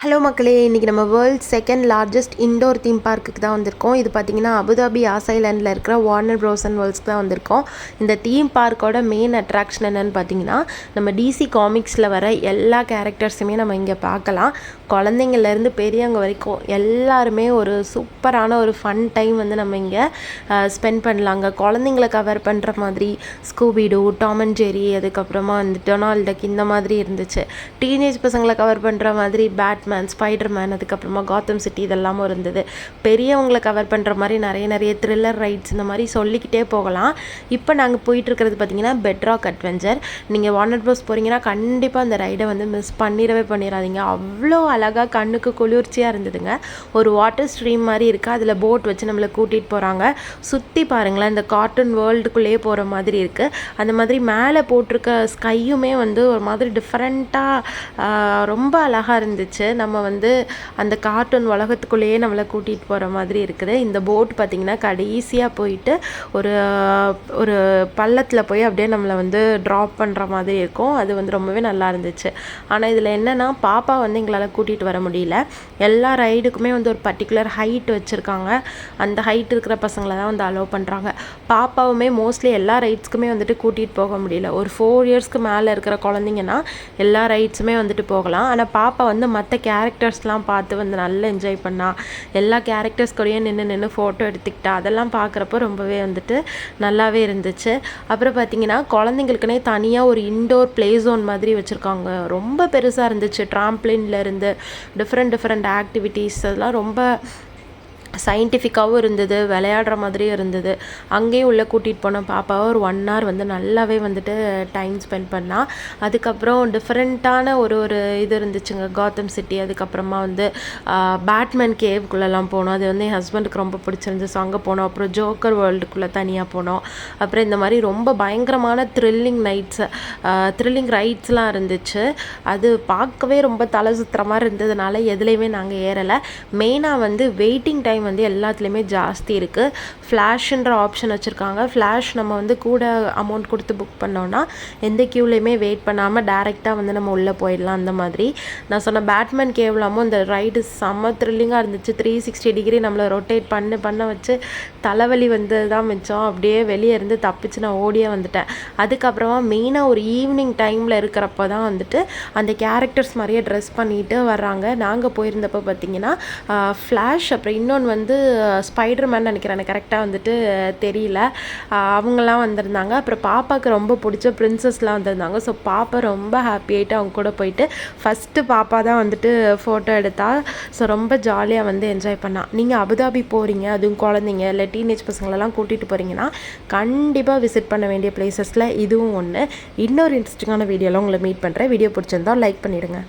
Hello மக்களே, இன்றைக்கி நம்ம world's second largest indoor theme பார்க்குக்கு தான் வந்திருக்கோம். இது பார்த்திங்கன்னா அபுதாபி ஆசைலேண்டில் இருக்கிற வார்னர் ப்ரோஸ் அண்ட் வேர்ல்ட்ஸ்க்கு தான் வந்திருக்கோம். இந்த தீம் பார்க்கோட மெயின் அட்ராக்ஷன் என்னென்னு பார்த்தீங்கன்னா, நம்ம டிசி காமிக்ஸில் வர எல்லா கேரக்டர்ஸுமே நம்ம இங்கே பார்க்கலாம். குழந்தைங்கள்லேருந்து பெரியவங்க வரைக்கும் எல்லாருமே ஒரு சூப்பரான ஒரு ஃபன் டைம் வந்து நம்ம இங்கே ஸ்பெண்ட் பண்ணலாங்க. குழந்தைங்களை கவர் பண்ணுற மாதிரி ஸ்கூபிடூ, டாம் அண்ட் ஜெரி, அதுக்கப்புறமா வந்து டொனால்ட் டக் இந்த மாதிரி இருந்துச்சு. டீனேஜ் பசங்களை கவர் பண்ணுற மாதிரி பேட்மேன், ஸ்பைடர்மேன், அதுக்கப்புறமா காத்தம் சிட்டி இதெல்லாமும் இருந்தது. பெரியவங்களை கவர் பண்ணுற மாதிரி நிறைய த்ரில்லர் ரைட்ஸ் இந்த மாதிரி சொல்லிக்கிட்டே போகலாம். இப்போ நாங்கள் போயிட்டுருக்கிறது பார்த்திங்கன்னா பெட்ராக் அட்வென்ச்சர். நீங்கள் வார்னர் ப்ரோஸ் போகிறீங்கன்னா கண்டிப்பாக அந்த ரைடை வந்து மிஸ் பண்ணிடாதீங்க. அவ்வளோ அழகாக கண்ணுக்கு குளிர்ச்சியாக இருந்ததுங்க. ஒரு வாட்டர் ஸ்ட்ரீம் மாதிரி இருக்குது, அதில் போட் வச்சு நம்மளை கூட்டிகிட்டு போகிறாங்க. சுற்றி பாருங்களேன், இந்த கார்ட்டூன் வேர்ல்டுக்குள்ளேயே போகிற மாதிரி இருக்குது. அந்த மாதிரி மேலே போட்டிருக்க ஸ்கையுமே வந்து ஒரு மாதிரி டிஃப்ரெண்ட்டாக ரொம்ப அழகாக இருந்துச்சு. நம்ம வந்து அந்த கார்ட்டூன் உலகத்துக்குள்ளேயே நம்மளை கூட்டிகிட்டு போகிற மாதிரி இருக்குது. இந்த போட் பார்த்திங்கன்னா கடைசியாக போயிட்டு ஒரு ஒரு பள்ளத்தில் போய் அப்படியே நம்மளை வந்து ட்ராப் பண்ணுற மாதிரி இருக்கும். அது வந்து ரொம்பவே நல்லா இருந்துச்சு. ஆனால் இதில் என்னென்னா, பாப்பா வந்து எங்களால் கூட்டிகிட்டு வர முடியல. எல்லா ரைடுக்குமே வந்து ஒரு பர்டிகுலர் ஹைட் வச்சுருக்காங்க. அந்த ஹைட் இருக்கிற பசங்களை தான் வந்து அலோவ் பண்ணுறாங்க. பாப்பாவுமே மோஸ்ட்லி எல்லா ரைட்ஸ்க்குமே வந்துட்டு கூட்டிகிட்டு போக முடியல. ஒரு 4 இயர்ஸ்க்கு மேலே இருக்கிற குழந்தைங்கன்னா எல்லா ரைட்ஸுமே வந்துட்டு போகலாம். ஆனால் பாப்பா வந்து மற்ற கேரக்டர்ஸ்லாம் பார்த்து வந்து நல்லா என்ஜாய் பண்ணா. எல்லா கேரக்டர்ஸ் கூடயும் நின்று ஃபோட்டோ எடுத்துக்கிட்டா. அதெல்லாம் பார்க்குறப்போ ரொம்பவே வந்துட்டு நல்லாவே இருந்துச்சு. அப்புறம் பார்த்திங்கன்னா குழந்தைங்களுக்குனே தனியாக ஒரு இன்டோர் ப்ளே ஜோன் மாதிரி வச்சுருக்காங்க. ரொம்ப பெருசாக இருந்துச்சு. ட்ராம்ப்ளின்லேருந்து டிஃப்ரெண்ட் ஆக்டிவிட்டீஸ் அதெல்லாம் ரொம்ப சயின்டிஃபிக்காகவும் இருந்தது, விளையாடுற மாதிரியும் இருந்தது. அங்கேயும் உள்ளே கூட்டிகிட்டு போனோம் பாப்பாவை. ஒரு 1 hour வந்து நல்லாவே வந்துட்டு டைம் ஸ்பெண்ட் பண்ணால். அதுக்கப்புறம் டிஃப்ரெண்ட்டான ஒரு இது இருந்துச்சுங்க, காத்தம் சிட்டி. அதுக்கப்புறமா வந்து பேட்மேன் கேவுக்குள்ளெல்லாம் போனோம். அது வந்து என் ஹஸ்பண்டுக்கு ரொம்ப பிடிச்சிருந்து. ஸோ அங்கே போனோம். அப்புறம் ஜோக்கர் வேர்ல்டுக்குள்ளே தனியாக போனோம். அப்புறம் இந்த மாதிரி ரொம்ப பயங்கரமான த்ரில்லிங் ரைட்ஸ்லாம் இருந்துச்சு. அது பார்க்கவே ரொம்ப தலை சுற்றுற மாதிரி இருந்ததுனால எதுலேயுமே நாங்கள் ஏறலை. மெயினாக வந்து வெயிட்டிங் டைம் வந்து எல்லாத்துலேயுமே ஜாஸ்தி இருக்குது. ஃப்ளாஷ்ன்ற ஆப்ஷன் வச்சுருக்காங்க. ஃப்ளாஷ் நம்ம வந்து கூட அமௌண்ட் கொடுத்து புக் பண்ணோன்னா எந்த க்யூலேயுமே வெயிட் பண்ணாமல் டேரெக்டாக வந்து நம்ம உள்ளே போயிடலாம். அந்த மாதிரி நான் சொன்ன பேட்மேன் கேவ்லாமும் இந்த ரைடு செம்ம த்ரில்லிங்காக இருந்துச்சு. 360 டிகிரி நம்மளை ரொட்டேட் பண்ண வச்சு தலைவலி வந்து தான் மிச்சம். அப்படியே வெளியே இருந்து தப்பிச்சு நான் ஓடியே வந்துட்டேன். அதுக்கப்புறமா மெயினாக ஒரு ஈவினிங் டைமில் இருக்கிறப்ப தான் வந்துட்டு அந்த கேரக்டர்ஸ் மாதிரியே ட்ரெஸ் பண்ணிட்டு வர்றாங்க. நாங்கள் போயிருந்தப்போ பார்த்திங்கன்னா ஃப்ளாஷ், அப்புறம் இன்னொன்று வந்து ஸ்பைடர்மேன் நினைக்கிறேன், எனக்கு கரெக்டாக வந்துட்டு தெரியல. அவங்களாம் வந்திருந்தாங்க. அப்புறம் பாப்பாவுக்கு ரொம்ப பிடிச்ச பிரின்சஸ்லாம் வந்திருந்தாங்க. ஸோ பாப்பா ரொம்ப ஹாப்பி ஆகிட்டு அவங்க கூட போயிட்டு ஃபஸ்ட்டு பாப்பா தான் வந்துட்டு ஃபோட்டோ எடுத்தா. ஸோ ரொம்ப ஜாலியாக வந்து என்ஜாய் பண்ணால். நீங்கள் அபுதாபி போகிறீங்க, அதுவும் குழந்தைங்க இல்லை டீனேஜ் பசங்களெல்லாம் கூட்டிகிட்டு போகிறீங்கன்னா கண்டிப்பாக விசிட் பண்ண வேண்டிய பிளேசஸில் இதுவும் ஒன்று. இன்னொரு இன்ட்ரெஸ்டிங்கான வீடியோவில் உங்களை மீட் பண்ணுறேன். வீடியோ பிடிச்சிருந்தா லைக் பண்ணிவிடுங்க.